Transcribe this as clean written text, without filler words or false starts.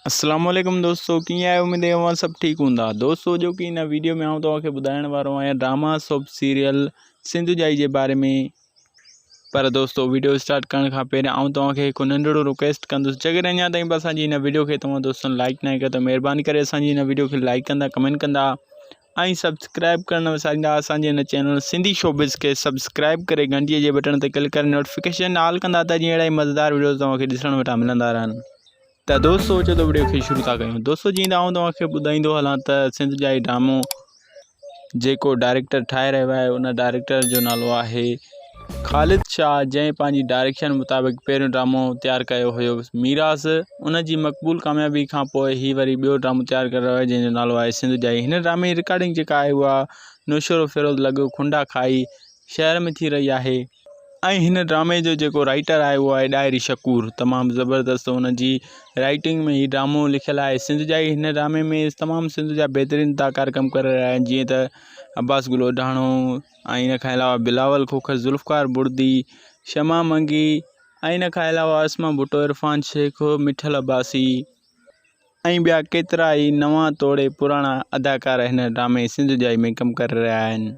अस्सलाम वालेकुम दोस्तों, कीअं आहियो? उम्मीद है तव्हां सभु ठीकु हूंदा। दोस्तों, जो कि इन वीडियो में आउं तव्हांखे ॿुधाइण वारो आहियां ड्रामा सोप सीरियल सिंधुजाई जे बारे में। पर दोस्तों, वीडियो स्टार्ट करण खां पहिरियों आउं तव्हांखे हिकु नंढिड़ो रिक्वेस्ट कंदुसि। जेकॾहिं अञा ताईं बि असांजी इन वीडियो खे तव्हां दोस्तनि लाइक न कयो त महिरबानी करे असांजी इन वीडियो खे लाइक कंदा, कमेंट कंदा ऐं सब्सक्राइब करणु न विसारींदा। असांजे इन चैनल सिंधी शोबिज़ खे सब्सक्राइब करे घंटीअ जे बटन ते क्लिक करे नोटिफिकेशन ऑल कंदा त जीअं अहिड़ा ई मज़ेदार वीडियोज़ तव्हांखे ॾिसण वेठा मिलंदा रहनि। तो दोस्तों, चलो वीडियो के शुरू था कयूं। दोस्तों, जीअं आउं तव्हांखे ॿुधाईंदो हलां त सिंधुजाई ड्रामो जेको डायरेक्टर ठाहे रहियो आहे उन डायरेक्टर जो नालो आहे ख़ालिद शाह, जंहिं पंहिंजी डायरेक्शन मुताबिक़ पहिरियों ड्रामो तैयारु कयो हुयो मीरास। उन जी मक़बूल कामयाबी खां पोइ ही वरी ॿियो ड्रामो तैयारु करे रहियो आहे जंहिंजो नालो आहे सिंधुजाई। हिन ड्रामे जी रिकॉर्डिंग जेका आहे उहा नौशरो फिरोज़ लॻो खुंडा खाई शहर में थी रही आहे ऐं हिन ड्रामे जो जेको राइटर आहे उहो आहे डायरी शकूर। तमामु ज़बरदस्त हुन जी राइटिंग में ही ड्रामो लिखियलु आहे सिंधुजाई। हिन ड्रामे में तमामु सिंध जा बहितरीनु अदाकार कमु करे रहिया आहिनि, जीअं त अब्बास गुल ओढाणो ऐं इन खां अलावा बिलावल खोखर, ज़ुल्फ़कार बुर्दी, शमा मंगी ऐं इन खां अलावा अस्मा भुट्टो, इरफान शेख, मिठल अब्बासी ऐं ॿिया केतिरा ई नवां तोड़े पुराणा अदाकार हिन ड्रामे सिंधुजाई में कमु करे रहिया आहिनि।